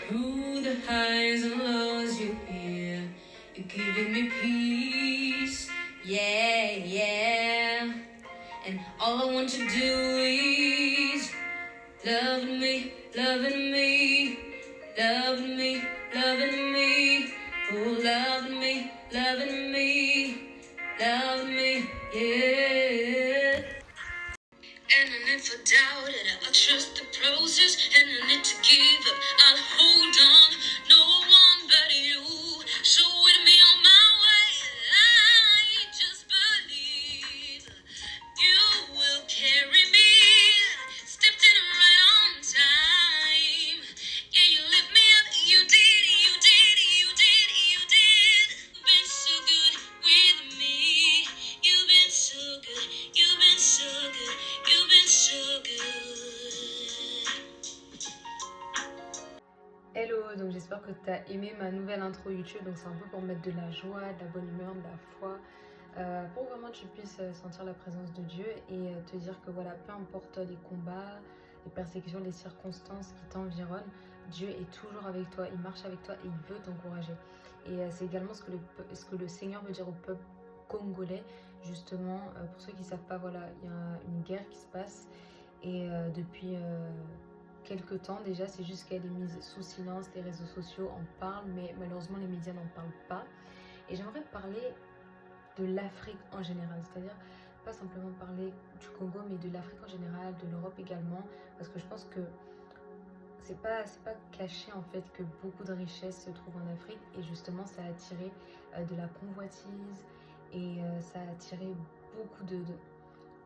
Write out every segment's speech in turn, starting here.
Through the highs and lows you hear, you're giving me peace, yeah, yeah. And all I want to do is loving me, loving me, loving me, loving me, oh, loving me, loving me, loving me, yeah. And I never doubted, I trust the process, and I need to give up, I'll hold on, no one but you, so with me on my way, I just believe you will carry me, stepped in right on time, yeah, you lift me up, you did, you did, you did, you did, you've been so good with me, you've been so good, you've been so good. You've been so good. Hello, donc j'espère que tu as aimé ma nouvelle intro YouTube. Donc c'est un peu pour mettre de la joie, de la bonne humeur, de la foi, pour vraiment que tu puisses sentir la présence de Dieu et te dire que voilà, peu importe les combats, les persécutions, les circonstances qui t'environnent, Dieu est toujours avec toi, il marche avec toi et il veut t'encourager. Et c'est également ce que le Seigneur veut dire au peuple congolais, justement, pour ceux qui ne savent pas, voilà, il y a une guerre qui se passe et depuis quelques temps déjà, c'est juste qu'elle est mise sous silence, les réseaux sociaux en parlent, mais malheureusement les médias n'en parlent pas. Et j'aimerais parler de l'Afrique en général, c'est-à-dire pas simplement parler du Congo, mais de l'Afrique en général, de l'Europe également, parce que je pense que c'est pas caché en fait que beaucoup de richesses se trouvent en Afrique, et justement ça a attiré de la convoitise, et ça a attiré beaucoup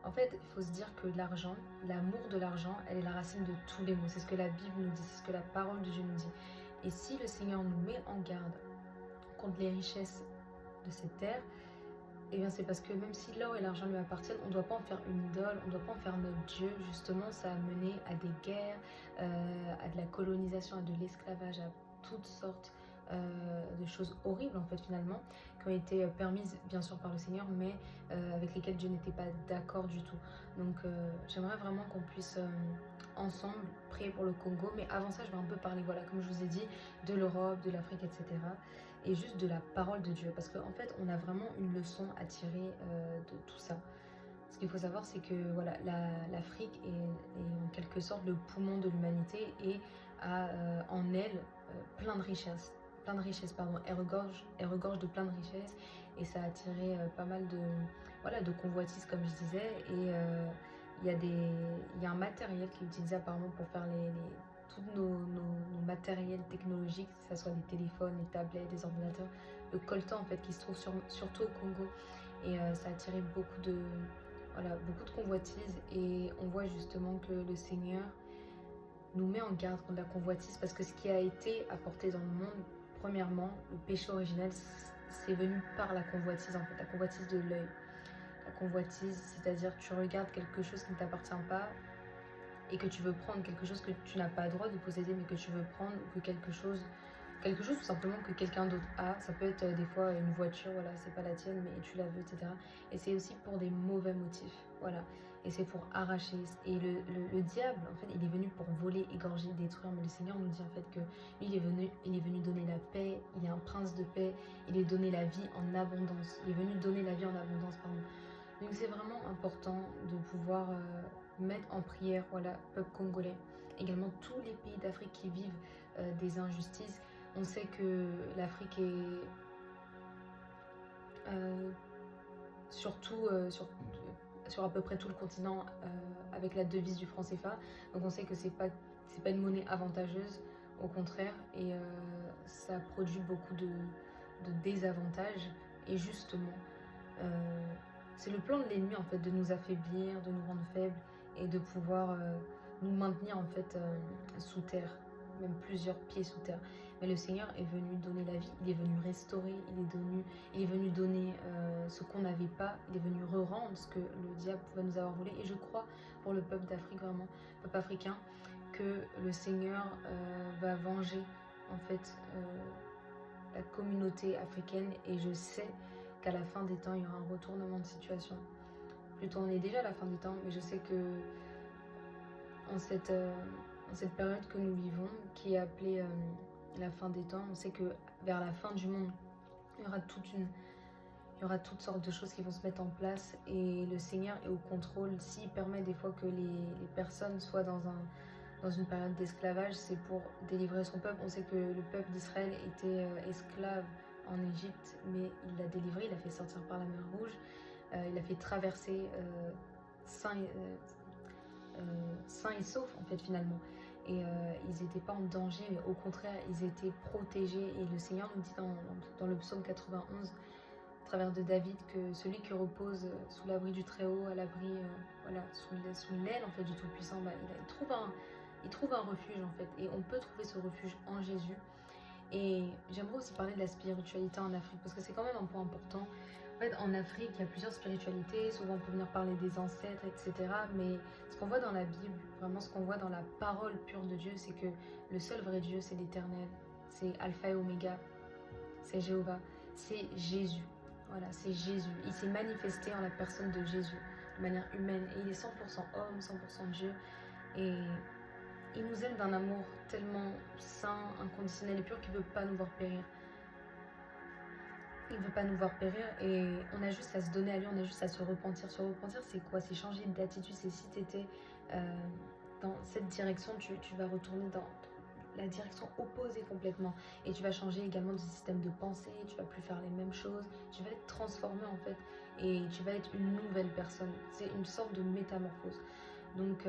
En fait, il faut se dire que l'argent, l'amour de l'argent, elle est la racine de tous les maux. C'est ce que la Bible nous dit, c'est ce que la parole de Dieu nous dit. Et si le Seigneur nous met en garde contre les richesses de cette terre, eh bien c'est parce que même si l'or et l'argent lui appartiennent, on ne doit pas en faire une idole, on ne doit pas en faire notre Dieu. Justement, ça a mené à des guerres, à de la colonisation, à de l'esclavage, à toutes sortes de choses horribles en fait finalement, qui ont été permises bien sûr par le Seigneur, mais avec lesquelles Dieu n'était pas d'accord du tout. Donc j'aimerais vraiment qu'on puisse ensemble prier pour le Congo, mais avant ça je vais un peu parler, voilà, comme je vous ai dit, de l'Europe, de l'Afrique, etc. Et juste de la parole de Dieu, parce qu'en fait on a vraiment une leçon à tirer de tout ça. Ce qu'il faut savoir, c'est que voilà, l'Afrique est en quelque sorte le poumon de l'humanité et a en elle plein de richesses. Elle regorge de plein de richesses, et ça a attiré pas mal de convoitises, comme je disais. Et il y a un matériel qui est utilisé apparemment pour faire tous nos matériels technologiques, que ce soit les téléphones, les tablettes, les ordinateurs, le coltan en fait qui se trouve surtout au Congo. Et ça a attiré beaucoup de convoitises, et on voit justement que le Seigneur nous met en garde contre la convoitise, parce que ce qui a été apporté dans le monde, premièrement, le péché originel, c'est venu par la convoitise en fait, la convoitise de l'œil. La convoitise, c'est-à-dire tu regardes quelque chose qui ne t'appartient pas et que tu veux prendre quelque chose que tu n'as pas le droit de posséder, mais que tu veux prendre, ou que quelque chose tout simplement que quelqu'un d'autre a. Ça peut être des fois une voiture, voilà, c'est pas la tienne, mais tu la veux, etc. Et c'est aussi pour des mauvais motifs, voilà. Et c'est pour arracher. Et le diable, en fait, il est venu pour voler, égorger, détruire. Mais le Seigneur nous dit en fait que lui, il est venu donner la paix. Il est un prince de paix. Il est donné la vie en abondance. Il est venu donner la vie en abondance, pardon. Donc c'est vraiment important de pouvoir mettre en prière, voilà, peuple congolais. Également tous les pays d'Afrique qui vivent des injustices. On sait que l'Afrique est sur à peu près tout le continent avec la devise du franc CFA. Donc on sait que c'est pas une monnaie avantageuse, au contraire, et ça produit beaucoup de désavantages. Et justement, c'est le plan de l'ennemi en fait, de nous affaiblir, de nous rendre faibles, et de pouvoir nous maintenir en fait sous terre, même plusieurs pieds sous terre. Mais le Seigneur est venu donner la vie, il est venu restaurer, il est venu donner ce qu'on n'avait pas, il est venu re-rendre ce que le diable pouvait nous avoir volé. Et je crois pour le peuple d'Afrique, vraiment, le peuple africain, que le Seigneur va venger en fait la communauté africaine, et je sais qu'à la fin des temps, il y aura un retournement de situation. Plutôt, on est déjà à la fin des temps, mais je sais que en cette période que nous vivons, qui est appelée la fin des temps. On sait que vers la fin du monde, il y aura toutes sortes de choses qui vont se mettre en place et le Seigneur est au contrôle. S'il permet des fois que les personnes soient dans une période d'esclavage, c'est pour délivrer son peuple. On sait que le peuple d'Israël était esclave en Égypte, mais il l'a délivré, il l'a fait sortir par la mer Rouge, il a fait traverser sain et sauf en fait finalement. Et ils n'étaient pas en danger, mais au contraire, ils étaient protégés. Et le Seigneur nous dit dans le psaume 91, à travers de David, que celui qui repose sous l'abri du Très-Haut, à l'abri, voilà, sous l'aile en fait du Tout-Puissant, bah, il trouve un refuge en fait. Et on peut trouver ce refuge en Jésus. Et j'aimerais aussi parler de la spiritualité en Afrique, parce que c'est quand même un point important. En fait, en Afrique, il y a plusieurs spiritualités, souvent on peut venir parler des ancêtres, etc. Mais ce qu'on voit dans la Bible, vraiment ce qu'on voit dans la parole pure de Dieu, c'est que le seul vrai Dieu, c'est l'Éternel. C'est Alpha et Oméga, c'est Jéhovah, c'est Jésus. Voilà, c'est Jésus. Il s'est manifesté en la personne de Jésus, de manière humaine. Et il est 100% homme, 100% Dieu. Et il nous aime d'un amour tellement saint, inconditionnel et pur qu'il ne veut pas nous voir périr. Il ne veut pas nous voir périr et on a juste à se donner à lui, on a juste à se repentir. Se repentir, c'est quoi? C'est changer d'attitude. C'est si tu étais dans cette direction, tu vas retourner dans la direction opposée complètement. Et tu vas changer également de système de pensée, tu vas plus faire les mêmes choses, tu vas être transformé en fait. Et tu vas être une nouvelle personne. C'est une sorte de métamorphose. Donc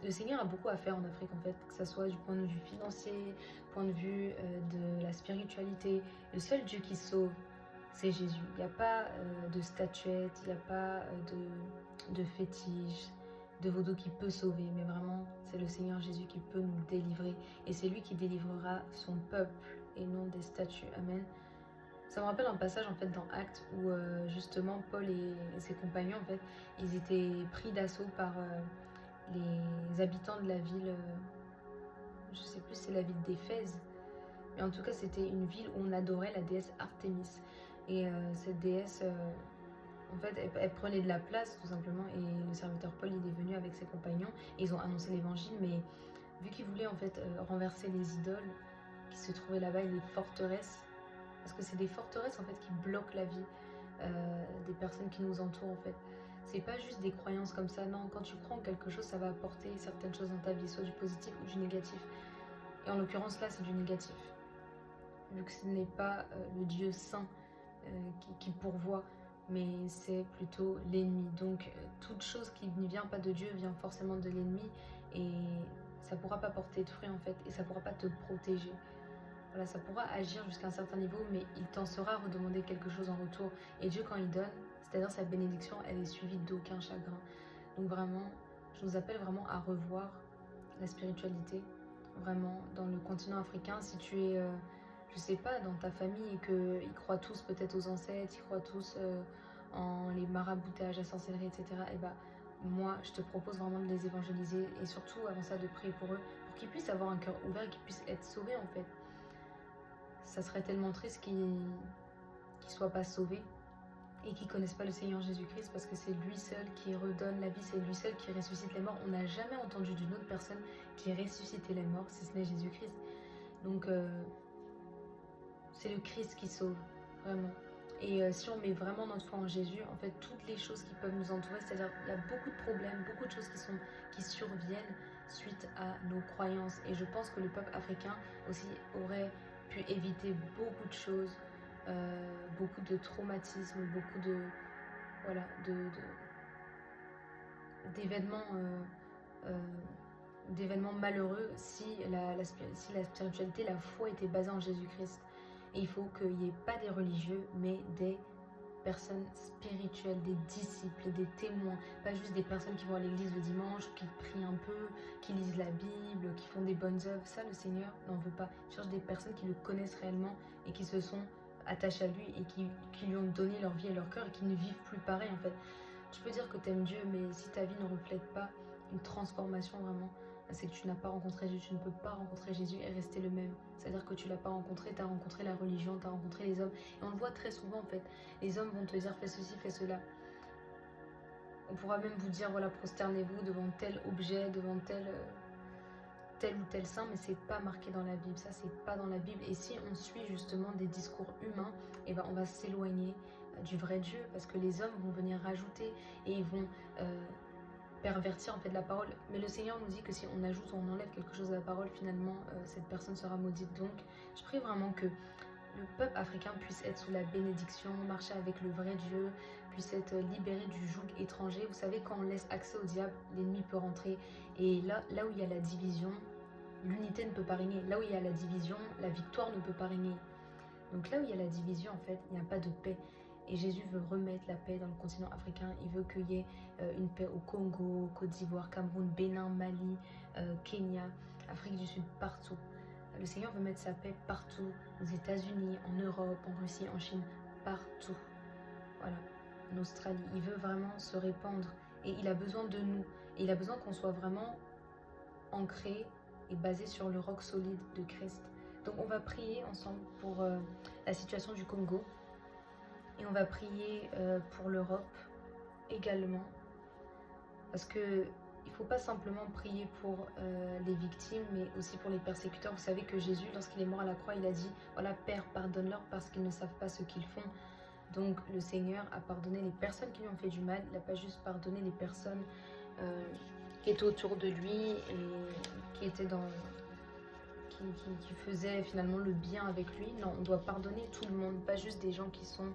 le Seigneur a beaucoup à faire en Afrique en fait, que ce soit du point de vue financier, point de vue de la spiritualité. Le seul Dieu qui sauve, c'est Jésus. Il n'y a pas de statuette, il n'y a pas de fétiche, de vaudou qui peut sauver, mais vraiment c'est le Seigneur Jésus qui peut nous délivrer et c'est lui qui délivrera son peuple et non des statues. Amen. Ça me rappelle un passage en fait dans Actes où justement Paul et ses compagnons en fait, ils étaient pris d'assaut par les habitants de la ville, je sais plus si c'est la ville d'Éphèse, mais en tout cas c'était une ville où on adorait la déesse Artémis. Et cette déesse, en fait, elle prenait de la place tout simplement. Et le serviteur Paul, il est venu avec ses compagnons et ils ont annoncé l'évangile. Mais vu qu'ils voulaient en fait renverser les idoles qui se trouvaient là-bas et les forteresses, parce que c'est des forteresses en fait qui bloquent la vie des personnes qui nous entourent en fait. C'est pas juste des croyances comme ça, non. Quand tu crois en quelque chose, ça va apporter certaines choses dans ta vie, soit du positif ou du négatif. Et en l'occurrence là, c'est du négatif. Vu que ce n'est pas le Dieu saint qui pourvoit, mais c'est plutôt l'ennemi. Donc toute chose qui ne vient pas de Dieu vient forcément de l'ennemi et ça ne pourra pas porter de fruits en fait et ça ne pourra pas te protéger. Voilà, ça pourra agir jusqu'à un certain niveau, mais il t'en sera redemander quelque chose en retour. Et Dieu, quand il donne, c'est-à-dire sa bénédiction, elle est suivie d'aucun chagrin. Donc vraiment, je vous appelle vraiment à revoir la spiritualité, vraiment, dans le continent africain. Si tu es, je sais pas, dans ta famille et qu'ils croient tous peut-être aux ancêtres, ils croient tous en les maraboutages, la sorcellerie, etc., et bah, moi, je te propose vraiment de les évangéliser et surtout, avant ça, de prier pour eux, pour qu'ils puissent avoir un cœur ouvert et qu'ils puissent être sauvés, en fait. Ça serait tellement triste qu'ils ne soient pas sauvés et qu'ils ne connaissent pas le Seigneur Jésus-Christ parce que c'est lui seul qui redonne la vie, c'est lui seul qui ressuscite les morts. On n'a jamais entendu d'une autre personne qui ait ressuscité les morts si ce n'est Jésus-Christ. Donc c'est le Christ qui sauve, vraiment. Et si on met vraiment notre foi en Jésus, en fait, toutes les choses qui peuvent nous entourer, c'est-à-dire il y a beaucoup de problèmes, beaucoup de choses qui surviennent suite à nos croyances. Et je pense que le peuple africain aussi aurait pu éviter beaucoup de choses, beaucoup de traumatismes, beaucoup de voilà, d'événements malheureux si la spiritualité, la foi était basée en Jésus-Christ. Et il faut qu'il n'y ait pas des religieux, mais des personnes spirituelles, des disciples, des témoins, pas juste des personnes qui vont à l'église le dimanche, qui prient un peu, qui lisent la Bible, qui font des bonnes œuvres. Ça, le Seigneur n'en veut pas. Il cherche des personnes qui le connaissent réellement et qui se sont attachées à lui et qui lui ont donné leur vie et leur cœur et qui ne vivent plus pareil en fait. Tu peux dire que tu aimes Dieu, mais si ta vie ne reflète pas une transformation vraiment, c'est que tu n'as pas rencontré Jésus, tu ne peux pas rencontrer Jésus et rester le même. C'est-à-dire que tu ne l'as pas rencontré, tu as rencontré la religion, tu as rencontré les hommes. Et on le voit très souvent en fait. Les hommes vont te dire fais ceci, fais cela. On pourra même vous dire voilà, prosternez-vous devant tel objet, devant tel tel ou tel saint, mais c'est pas marqué dans la Bible. Ça, c'est pas dans la Bible. Et si on suit justement des discours humains, et ben on va s'éloigner du vrai Dieu, parce que les hommes vont venir rajouter et ils vont pervertir en fait la parole. Mais le Seigneur nous dit que si on ajoute ou on enlève quelque chose à la parole, finalement cette personne sera maudite. Donc je prie vraiment que le peuple africain puisse être sous la bénédiction, marcher avec le vrai Dieu, puisse être libéré du joug étranger. Vous savez, quand on laisse accès au diable, l'ennemi peut rentrer. Et là où il y a la division, l'unité ne peut pas régner. Là où il y a la division, la victoire ne peut pas régner. Donc là où il y a la division, en fait, il n'y a pas de paix. Et Jésus veut remettre la paix dans le continent africain. Il veut qu'il y ait une paix au Congo, Côte d'Ivoire, Cameroun, Bénin, Mali, Kenya, Afrique du Sud, partout. Le Seigneur veut mettre sa paix partout, aux États-Unis, en Europe, en Russie, en Chine, partout. Voilà, en Australie. Il veut vraiment se répandre et il a besoin de nous. Et il a besoin qu'on soit vraiment ancré et basé sur le roc solide de Christ. Donc on va prier ensemble pour la situation du Congo et on va prier pour l'Europe également. Parce que il ne faut pas simplement prier pour les victimes, mais aussi pour les persécuteurs. Vous savez que Jésus, lorsqu'il est mort à la croix, il a dit « Voilà, Père, pardonne-leur parce qu'ils ne savent pas ce qu'ils font. » Donc le Seigneur a pardonné les personnes qui lui ont fait du mal. Il n'a pas juste pardonné les personnes qui étaient autour de lui et qui étaient qui faisaient finalement le bien avec lui. Non, on doit pardonner tout le monde, pas juste des gens qui sont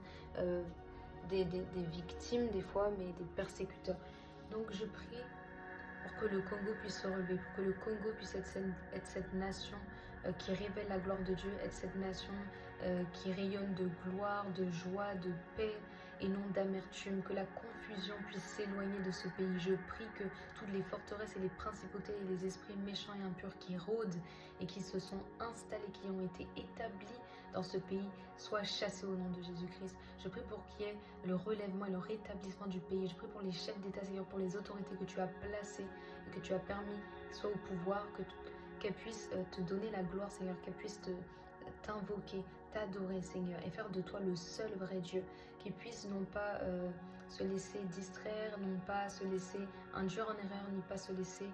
des victimes des fois, mais des persécuteurs. Donc je prie pour que le Congo puisse se relever, pour que le Congo puisse être cette nation qui révèle la gloire de Dieu, être cette nation qui rayonne de gloire, de joie, de paix et non d'amertume, que la confusion puisse s'éloigner de ce pays. Je prie que toutes les forteresses et les principautés et les esprits méchants et impurs qui rôdent et qui se sont installés, qui ont été établis dans ce pays, soient chassés au nom de Jésus-Christ. Je prie pour qu'il y ait le relèvement et le rétablissement du pays. Je prie pour les chefs d'État, Seigneur, pour les autorités que tu as placées et que tu as permis qu'ils soient au pouvoir, qu'elles puissent te donner la gloire, Seigneur, qu'elles puissent t'invoquer, t'adorer, Seigneur, et faire de toi le seul vrai Dieu, qu'ils puissent non pas se laisser distraire, non pas se laisser induire en erreur, ni pas se laisser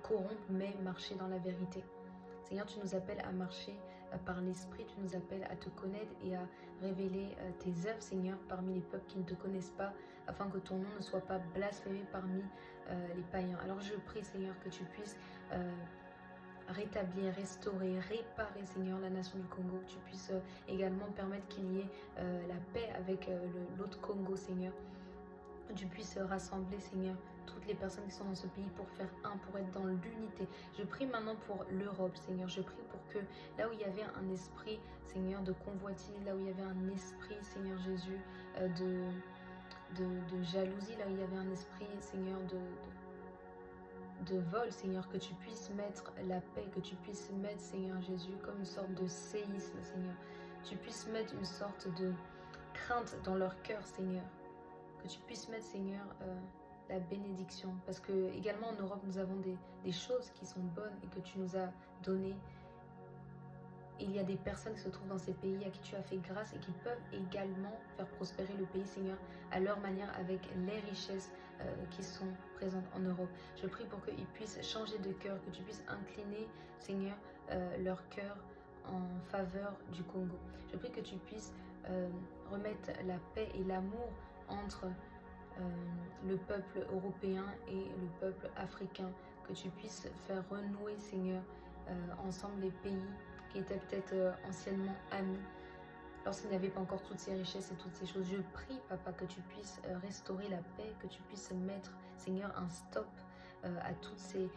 corrompre, mais marcher dans la vérité. Seigneur, tu nous appelles à marcher par l'Esprit, tu nous appelles à te connaître et à révéler tes œuvres, Seigneur, parmi les peuples qui ne te connaissent pas, afin que ton nom ne soit pas blasphémé parmi les païens. Alors je prie, Seigneur, que tu puisses rétablir, restaurer, réparer, Seigneur, la nation du Congo, que tu puisses également permettre qu'il y ait la paix avec l'autre Congo, Seigneur, que tu puisses rassembler, Seigneur, toutes les personnes qui sont dans ce pays pour faire un, pour être dans l'unité. Je prie maintenant pour l'Europe, Seigneur. Je prie pour que là où il y avait un esprit, Seigneur, de convoitise, là où il y avait un esprit, Seigneur Jésus, de jalousie, là où il y avait un esprit, Seigneur, de vol, Seigneur, que tu puisses mettre la paix, que tu puisses mettre, Seigneur Jésus, comme une sorte de séisme, Seigneur. Tu puisses mettre une sorte de crainte dans leur cœur, Seigneur. Que tu puisses mettre, Seigneur, la bénédiction. Parce que également en Europe, nous avons des choses qui sont bonnes et que tu nous as données. Il y a des personnes qui se trouvent dans ces pays à qui tu as fait grâce et qui peuvent également faire prospérer le pays, Seigneur, à leur manière avec les richesses qui sont présentes en Europe. Je prie pour qu'ils puissent changer de cœur, que tu puisses incliner, Seigneur, leur cœur en faveur du Congo. Je prie que tu puisses remettre la paix et l'amour entre le peuple européen et le peuple africain, que tu puisses faire renouer, Seigneur, ensemble les pays qui étaient peut-être anciennement amis, lorsqu'il n'y avait pas encore toutes ces richesses et toutes ces choses. Je prie, Papa, que tu puisses restaurer la paix, que tu puisses mettre, Seigneur, un stop à toutes ces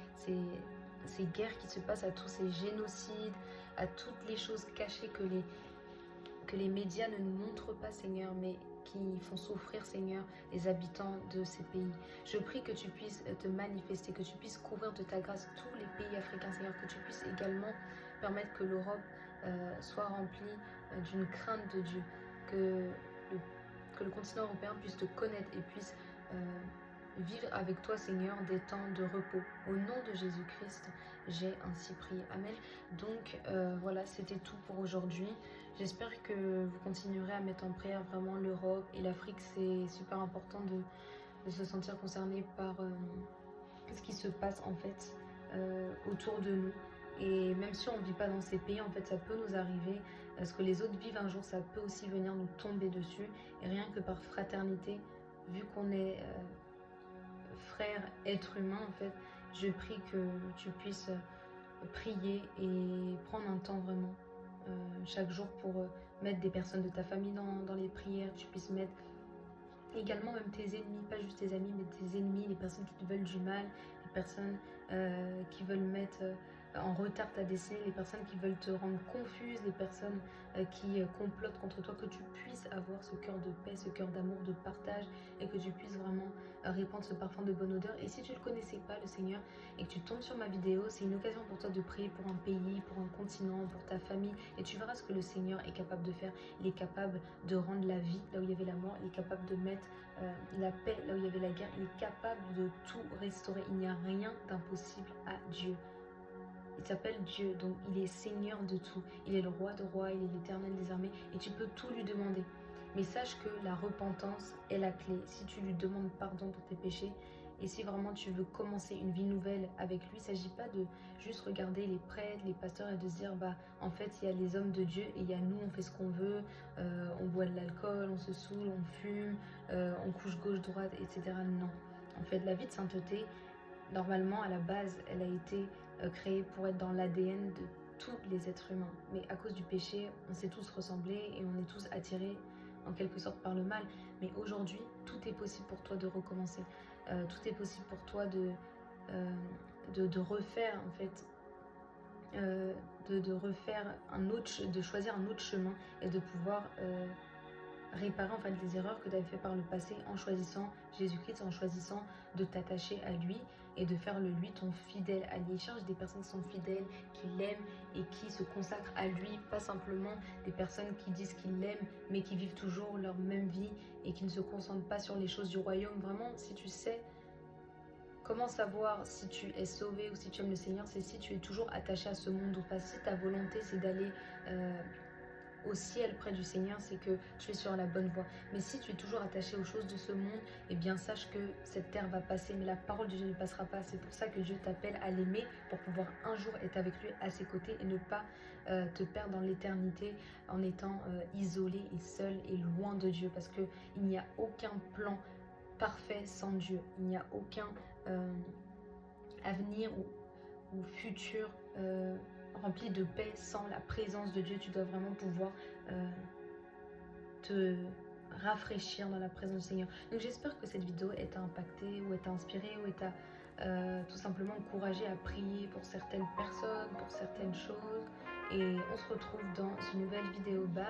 guerres qui se passent, à tous ces génocides, à toutes les choses cachées que les médias ne nous montrent pas, Seigneur, mais qui font souffrir, Seigneur, les habitants de ces pays. Je prie que tu puisses te manifester, que tu puisses couvrir de ta grâce tous les pays africains, Seigneur, que tu puisses également permettre que l'Europe soit remplie d'une crainte de Dieu, que le continent européen puisse te connaître et puisse vivre avec toi, Seigneur, des temps de repos. Au nom de Jésus-Christ, j'ai ainsi prié. Amen. Donc voilà, c'était tout pour aujourd'hui. J'espère que vous continuerez à mettre en prière vraiment l'Europe et l'Afrique. C'est super important de se sentir concerné par ce qui se passe en fait autour de nous. Et même si on ne vit pas dans ces pays, en fait, ça peut nous arriver. Ce que les autres vivent un jour, ça peut aussi venir nous tomber dessus. Et rien que par fraternité, vu qu'on est frères, êtres humains, en fait, je prie que tu puisses prier et prendre un temps vraiment chaque jour pour mettre des personnes de ta famille dans les prières. Tu puisses mettre également même tes ennemis, pas juste tes amis, mais tes ennemis, les personnes qui te veulent du mal, les personnes qui veulent mettre en retard ta destinée, les personnes qui veulent te rendre confuse, les personnes qui complotent contre toi, que tu puisses avoir ce cœur de paix, ce cœur d'amour, de partage, et que tu puisses vraiment répandre ce parfum de bonne odeur. Et si tu ne le connaissais pas, le Seigneur, et que tu tombes sur ma vidéo, c'est une occasion pour toi de prier pour un pays, pour un continent, pour ta famille, et tu verras ce que le Seigneur est capable de faire. Il est capable de rendre la vie là où il y avait la mort, il est capable de mettre la paix là où il y avait la guerre, il est capable de tout restaurer. Il n'y a rien d'impossible à Dieu. Il s'appelle Dieu, donc il est Seigneur de tout. Il est le roi de rois, il est l'Éternel des armées, et tu peux tout lui demander. Mais sache que la repentance est la clé. Si tu lui demandes pardon pour tes péchés, et si vraiment tu veux commencer une vie nouvelle avec lui, il ne s'agit pas de juste regarder les prêtres, les pasteurs et de se dire, bah en fait il y a les hommes de Dieu et il y a nous, on fait ce qu'on veut, on boit de l'alcool, on se saoule, on fume, on couche gauche-droite, etc. Non. En fait, la vie de sainteté, normalement, à la base, elle a été créée pour être dans l'ADN de tous les êtres humains. Mais à cause du péché, on s'est tous ressemblés et on est tous attirés en quelque sorte par le mal. Mais aujourd'hui, tout est possible pour toi de recommencer. Tout est possible pour toi de refaire, en fait, de refaire de choisir un autre chemin et de pouvoir réparer en fait les erreurs que tu avais fait par le passé en choisissant Jésus-Christ, en choisissant de t'attacher à lui et de faire lui ton fidèle allié. Il cherche des personnes qui sont fidèles, qui l'aiment et qui se consacrent à lui, pas simplement des personnes qui disent qu'ils l'aiment mais qui vivent toujours leur même vie et qui ne se concentrent pas sur les choses du royaume. Vraiment, si tu sais comment savoir si tu es sauvé ou si tu aimes le Seigneur, c'est si tu es toujours attaché à ce monde ou pas. Si ta volonté c'est d'aller au ciel près du Seigneur, c'est que tu es sur la bonne voie. Mais si tu es toujours attaché aux choses de ce monde, eh bien sache que cette terre va passer, mais la parole de Dieu ne passera pas. C'est pour ça que Dieu t'appelle à l'aimer, pour pouvoir un jour être avec lui à ses côtés et ne pas te perdre dans l'éternité en étant isolé et seul et loin de Dieu, parce qu'il n'y a aucun plan parfait sans Dieu. Il n'y a aucun avenir ou futur rempli de paix sans la présence de Dieu. Tu dois vraiment pouvoir te rafraîchir dans la présence du Seigneur. Donc j'espère que cette vidéo t'a impacté ou t'a inspiré ou t'a tout simplement encouragé à prier pour certaines personnes, pour certaines choses. Et on se retrouve dans une nouvelle vidéo. Bye!